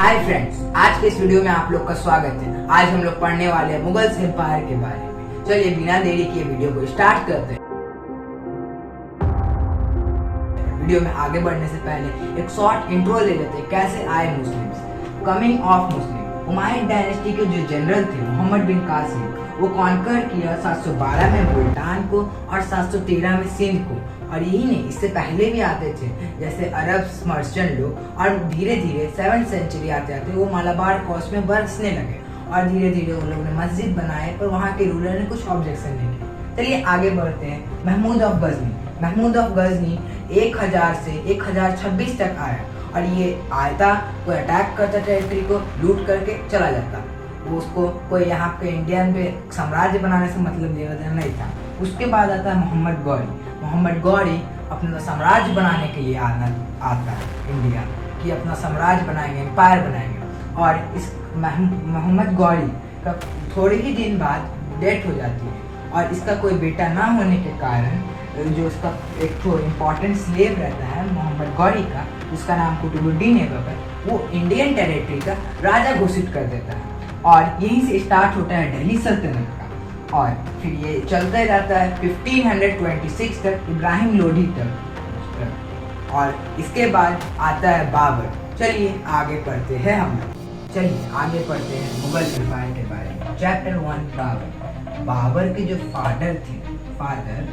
Hi friends, आज के इस वीडियो में आप लोग का स्वागत है। आज हम लोग पढ़ने वाले हैं मुगल्स एम्पायर के बारे में। चलिए बिना देरी किए वीडियो को स्टार्ट करते हैं। वीडियो में आगे बढ़ने से पहले एक शॉर्ट इंट्रो ले लेते हैं, कैसे आए Muslims. Coming of Muslim, Humayun dynasty के जो जनरल थे मोहम्मद बिन कासिम, वो कॉन्कर किया 712 में मुल्तान को और 713 में सिंध को। और यही नहीं, इससे पहले भी आते थे जैसे अरब मर्चेंट लोग, और धीरे धीरे 7th सेंचुरी आते आते वो मालाबार कोस्ट में बरसने लगे और धीरे धीरे उन लोगों ने मस्जिद बनाए, पर वहाँ के रूलर ने कुछ ऑब्जेक्शन नहीं किए। चलिए आगे बढ़ते हैं। महमूद ऑफ गजनी 1000 से 1026 तक आया और ये आयता, कोई अटैक करता था, टेरिटरी को लूट करके चला जाता। वो उसको कोई यहाँ पे इंडियन पे साम्राज्य बनाने से मतलब लेना देना नहीं था। उसके बाद आता है मोहम्मद गौरी अपना साम्राज्य बनाने के लिए आता है इंडिया, कि अपना साम्राज्य बनाएंगे, एम्पायर बनाएंगे। और इस मोहम्मद गौरी का थोड़े ही दिन बाद डेथ हो जाती है और इसका कोई बेटा ना होने के कारण जो उसका एक तो इम्पोर्टेंट स्लेव रहता है मोहम्मद गौरी का, जिसका नाम कुतुबुद्दीन ऐबक, वो इंडियन टेरिटरी का राजा घोषित कर देता है। और यहीं से स्टार्ट होता है दिल्ली सल्तनत का, और फिर ये चलता जाता है 1526 तक, इब्राहिम लोधी तक। और इसके बाद आता है बाबर। चलिए आगे पढ़ते हैं मुगल एम्पायर के बारे में। चैप्टर 1, बाबर के जो फादर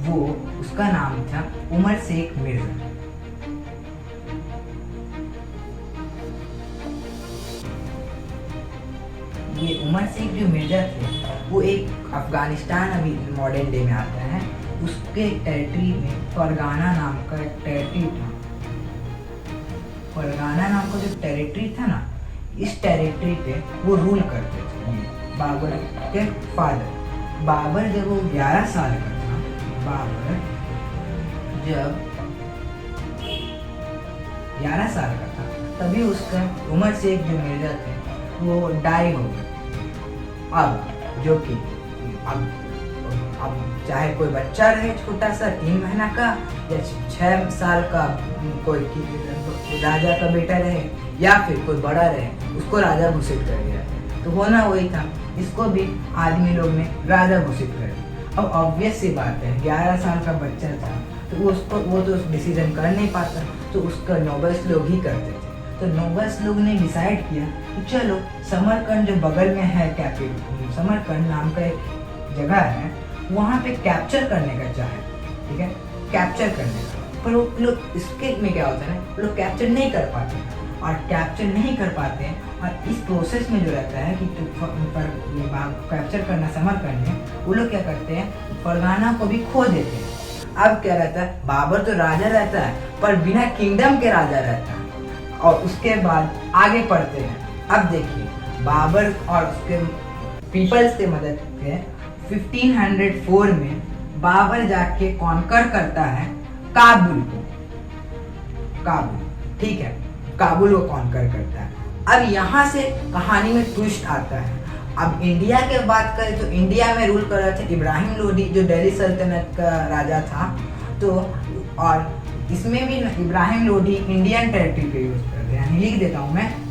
वो, उसका नाम था उमर शेख मिर्जा। ये उमर शेख जो मिर्जा थे, वो एक अफगानिस्तान अभी मॉडर्न डे में आता है, उसके टेरिटरी में फरगाना नाम का एक टेरिटरी था। फरगाना नाम का जो टेरिटरी था ना, इस टेरिटरी पे वो रूल करते थे बाबर के फादर। बाबर जब वो 11 साल का था, तभी उसका उमर शेख जो मिर्जा थे वो डाई हो गए। अब जो कि अब चाहे कोई बच्चा रहे छोटा सा 3 महीना का या 6 साल का, कोई राजा का बेटा रहे या फिर कोई बड़ा रहे, उसको राजा घोषित कर दिया। तो होना वही था, इसको भी आदमी लोग ने राजा घोषित कर दिया। अब ऑब्वियस सी बात है, 11 साल का बच्चा था तो वो तो डिसीजन कर नहीं पाता, तो उसका नोबल्स लोग ही करते थे। तो नोबल्स लोग ने डिसाइड किया कि चलो समरकंद जो बगल में है, समरकंद नाम का एक जगह है, वहाँ पे कैप्चर करने का चाहे, ठीक है, कैप्चर करने का। पर वो लोग, इसके में क्या होता है ना, लोग कैप्चर नहीं कर पाते, और कैप्चर नहीं कर पाते हैं, और इस प्रोसेस में जो रहता है कि कैप्चर करना समरकंद में, वो लोग क्या करते हैं, फरगाना को भी खो देते हैं। अब क्या रहता है, बाबर तो राजा रहता है पर बिना किंगडम के राजा रहता है। और उसके बाद आगे पढ़ते हैं। अब देखिए, बाबर और उसके पीपल्स से मदद से 1504 में बाबर जाके कॉन्कर करता है काबुल को, ठीक है, काबुल को कॉन्कर करता है। अब यहाँ से कहानी में ट्विस्ट आता है। अब इंडिया के बात करें तो इंडिया में रूल कर रहे थे इब्राहिम लोधी, जो दिल्ली सल्तनत का राजा था। तो और इसमें भी इब्राहिम लोधी इंडियन टेरिटरी पे यूज करते हैं, लिख देता हूं मैं।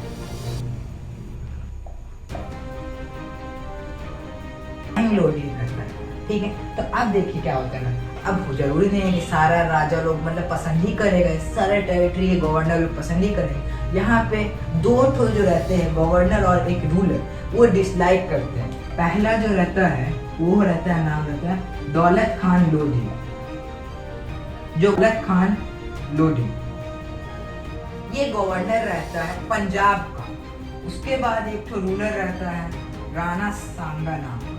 लोधी करता है, ठीक है। तो अब देखिए क्या होता है ना, अब जरूरी नहीं है कि सारा राजा लोग मतलब पसंद ही करेगा, सारे टेरिटरी के गवर्नर लोग पसंद ही करेंगे। यहाँ पे 2 ठो जो रहते हैं, गवर्नर और एक रूलर, वो डिसलाइक करते हैं। पहला जो रहता है वो रहता है, नाम रहता है दौलत खान लोधी, ये गवर्नर रहता है पंजाब का। उसके बाद एक तो रूलर रहता है राणा सांगा नाम का।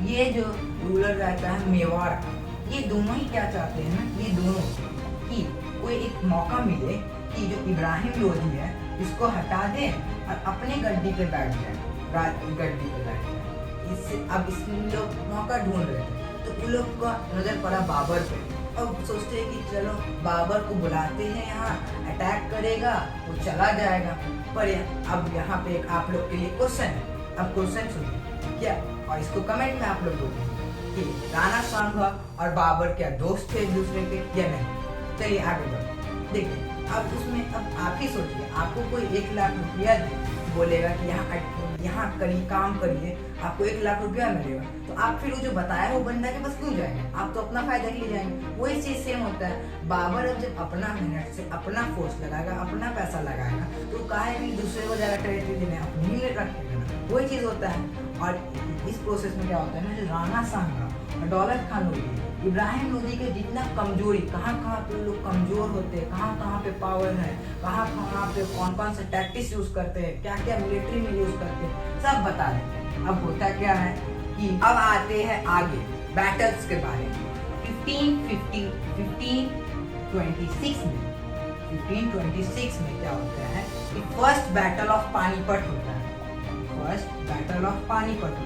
ये जो रूलर रहता है मेवाड़ का। ये दोनों ही क्या चाहते हैं ना, ये दोनों कि कोई एक मौका मिले कि जो इब्राहिम लोधी है इसको हटा दें और अपने गद्दी पे बैठ जाए, इससे अब इस लोग मौका ढूंढ रहे थे। तो उन लोग का नजर पड़ा बाबर पे, अब सोचते हैं कि चलो बाबर को बुलाते हैं, यहाँ अटैक करेगा, वो चला जाएगा। पर अब यहाँ पे एक आप लोग के लिए क्वेश्चन है। अब क्वेश्चन सुनिए क्या, और इसको कमेंट में आप लोग बोलिए कि राणा सांगा और बाबर क्या दोस्त थे एक दूसरे के या नहीं। चलिए आगे बढ़ते। देखिए, अब उसमें अब आप ही सोचिए, आपको कोई 1 लाख रुपया बोलेगा कि यहाँ करिए, काम करिए, आपको 1 लाख रुपया मिलेगा, तो आप फिर वो जो बताया वो बंदा के पास क्यों जाएंगे? आप तो अपना फायदा के लिए जाएंगे। वही चीज सेम होता है। बाबर अब जब अपना मेहनत से अपना फोर्स लगाएगा, अपना पैसा लगाएगा, तो काहे कि दूसरे को ज्यादा टेरिटरी देने, अपनी ही रखेगा ना। वही चीज होता है। और इस प्रोसेस में क्या होता है ना, जो राणा सांगा, दौलत खान लोधी, इब्राहिम लोधी के जितना कमजोरी, कहाँ पे लोग कमजोर होते हैं, कहाँ पे पावर है, कहाँ पे कौन से टैक्टिक्स यूज करते हैं, क्या मिलिट्री में यूज करते हैं, सब बता देते हैं। अब होता क्या है कि अब आते हैं आगे बैटल्स के बारे में। 1526 में क्या होता है कि फर्स्ट बैटल ऑफ पानीपत होता है। फर्स्ट बैटल ऑफ पानीपत होता है।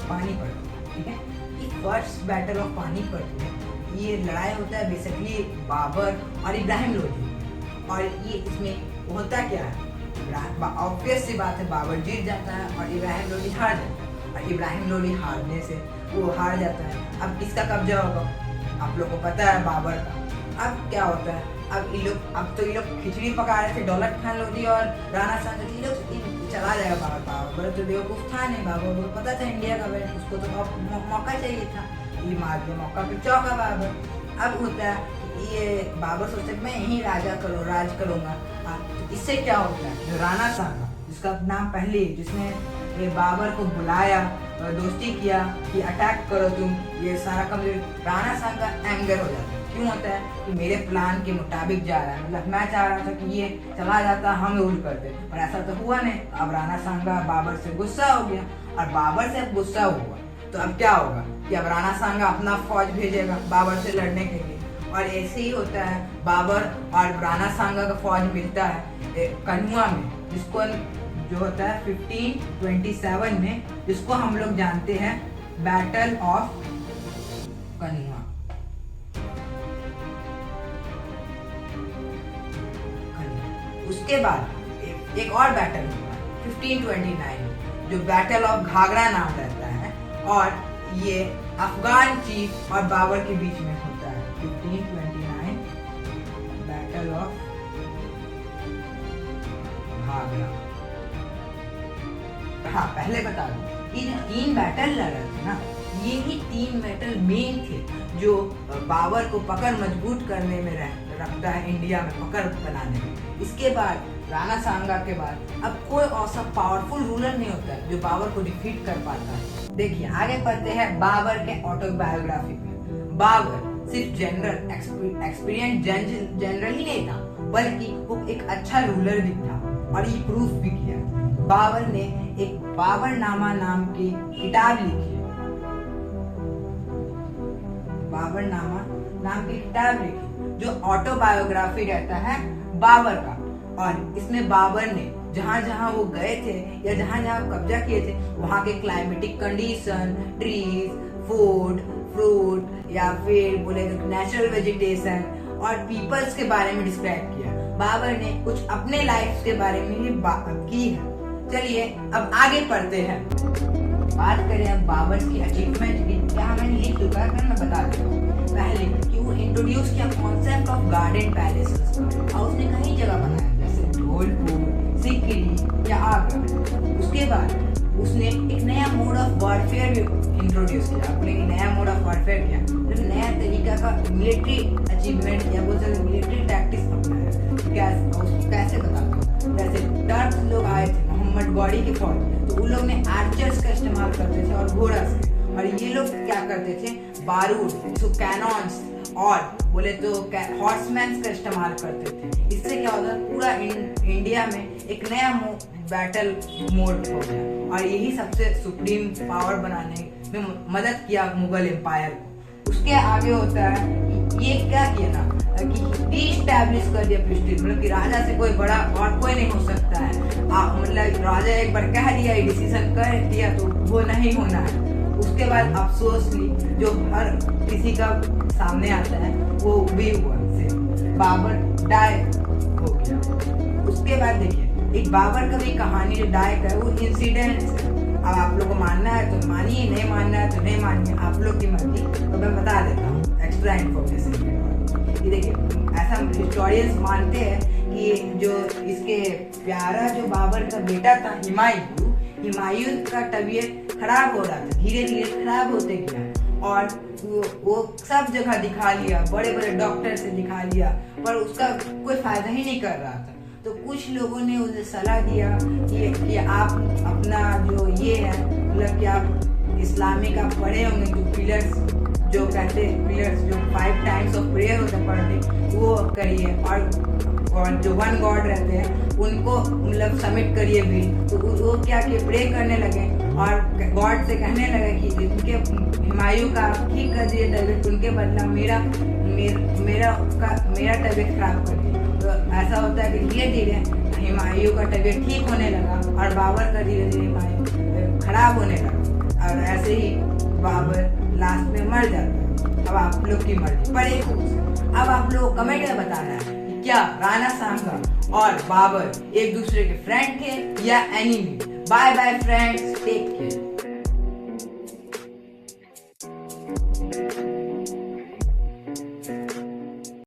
पानीपत, ठीक है। ये फर्स्ट बैटल ऑफ पानीपत में ये लड़ाई होता है बेसिकली बाबर और इब्राहिम लोधी। और ये इसमें होता क्या है, ऑब्वियस सी बात है, बाबर जीत जाता है और इब्राहिम लोधी हार जाता है। और इब्राहिम लोधी हारने से वो हार जाता है। अब किसका कब्जा होगा? आप लोग को पता है, बाबर का। अब क्या होता है, अब ये लोग खिचड़ी पका रहे थे, दौलत खान लोधी और राणा सांगा। ये लोग चला जाएगा बाबर तो बेवकूफ था नहीं, बाबर को पता था इंडिया का बैठ, उसको तो मौका चाहिए था, ये मार दिया, मौका पे चौका बाबर। अब होता है ये बाबर सोचता है मैं यही राज करूंगा। तो इससे क्या होता है, जो राणा सांगा, जिसका नाम पहले, जिसने ये बाबर को बुलाया, दोस्ती किया कि अटैक करो तुम, ये सारा कमजोर, राणा सांगा एंगर हो जाता है। क्यों होता है कि मेरे प्लान के मुताबिक जा रहा है, मतलब मैं चाह रहा था कि ये चला जाता, हम रूल करते, पर ऐसा तो हुआ नहीं। अब राणा सांगा बाबर से गुस्सा हो गया, और बाबर से अब गुस्सा हुआ तो अब क्या होगा कि अब राणा सांगा अपना फौज भेजेगा बाबर से लड़ने के लिए। और ऐसे ही होता है, बाबर और राणा सांगा का फौज मिलता है कन्हुआ में, जिसको जो होता है 1527 में, जिसको हम लोग जानते हैं बैटल ऑफ कन्हुआ। उसके बाद एक और बैटल होता है 1529, जो बैटल ऑफ घाघरा नाम रहता है, और ये अफगान चीफ और बाबर के बीच में होता है। 1529 बैटल ऑफ घाघरा। हाँ, पहले बता दूं कि 3 बैटल लड़ रहे थे ना, ये ही 3 बैटल मेन थे जो बाबर को पकड़ मजबूत करने में रखता है, इंडिया में पकड़ बनाने में। इसके बाद राणा सांगा के बाद अब कोई ऐसा पावरफुल रूलर नहीं होता है जो बाबर को डिफीट कर पाता है। देखिए आगे पढ़ते हैं बाबर के ऑटोबायोग्राफी में। बाबर सिर्फ जनरल एक्सपीरियंस जनरल ही नहीं था, बल्कि वो एक अच्छा रूलर भी था, और ये प्रूफ भी किया। बाबर ने एक बाबरनामा नाम की किताब लिखी है, बाबरनामा नाम की किताब लिखी, जो ऑटोबायोग्राफी रहता है बाबर का। और इसमें बाबर ने जहाँ जहाँ वो गए थे या जहाँ जहाँ कब्जा किए थे, वहाँ के climatic condition, trees, food, fruit, या फिर बोले तो नेचुरल वेजिटेशन और पीपल्स के बारे में डिस्क्राइब किया। बाबर ने कुछ अपने लाइफ के बारे में भी बात की है। चलिए अब आगे पढ़ते हैं, बात करें अब बाबर की अचीवमेंट की। क्या मैंने लिख चुका है, मैं बता देता हूँ। पहले कि वो इंट्रोड्यूस किया कॉन्सेप्ट ऑफ गार्डन पैलेसेस, और उसने कई जगह बनाया, जैसे धौलपुर, सिकरी या आगरा। उसके बाद उसने एक नया मोड ऑफ वॉरफेयर भी इंट्रोड्यूस किया, अपने नया मोड ऑफ वॉरफेयर किया, जो नया तरीका का मिलिट्री अचीवमेंट या वो मिलिट्री टैक्टिक्स अपनाया। कैसे बताता हूँ, जैसे टर्क्स लोग आए थे मोहम्मद गौरी के फौज, तो उन लोग ने आर्चर्स का इस्तेमाल करते थे और घोड़ा से, और ये लोग क्या करते थे, बारूद, कैनॉन्स और बोले तो हॉर्समैन का इस्तेमाल करते थे। इससे क्या होता है, पूरा इंडिया में एक नया बैटल मोड हो गया, और यही सबसे सुप्रीम पावर बनाने में मदद किया मुगल एम्पायर को। उसके आगे होता है ये क्या किया ना कि रीस्टैब्लिश कर दिया प्रेस्टीज, मतलब कि राजा से कोई बड़ा और कोई नहीं हो सकता है। मतलब राजा एक बार कह दिया, डिसीजन कर दिया, तो वो नहीं होना है। उसके बाद अफसोसली जो हर किसी का सामने आता है वो भी हुआ, बाबर डाई हो गया। उसके बाद देखिए एक बाबर का भी कहानी जो डाई का है वो इंसिडेंट है। अब आप लोग को मानना है तो मानिए, नहीं मानना है तो नहीं मानिए, आप लोग की मर्जी। तो मैं बता देता हूँ एक्स्ट्रा इन्फॉर्मेशन के। देखिए, ऐसा हिस्टोरियंस मानते हैं कि जो इसके प्यारा जो बाबर का बेटा था हुमायूं का तबीयत खराब हो रहा था, धीरे धीरे खराब होते गया, और वो सब जगह दिखा लिया, बड़े बड़े डॉक्टर से दिखा लिया, पर उसका कोई फायदा ही नहीं कर रहा था। तो कुछ लोगों ने उसे सलाह दिया कि आप अपना जो ये है, मतलब कि आप इस्लामिक आप पढ़े होंगे जो पिलर्स, जो कहते हैं पिलर्स, जो 5 टाइम्स ऑफ प्रेयर होता है पर डे, वो करिए, और जो वन गॉड रहते हैं उनको मतलब सबमिट करिए भी। तो वो क्या कि प्रे करने लगे और गॉड से कहने लगे कि उनके हुमायूं का ठीक कर दिए तबीयत, उनके बदला मेरा तबीयत खराब कर दिया। तो ऐसा होता है कि धीरे धीरे हुमायूं का तबीयत ठीक होने लगा और बाबर का धीरे धीरे खराब होने लगा, और ऐसे ही बाबर लास्ट में मर जाता है। अब आप लोग की मर्जी। पर अब आप लोग कमेंट में बताना है कि क्या राणा सांगा और बाबर एक दूसरे के फ्रेंड थे या enemy. Bye bye friends, take care.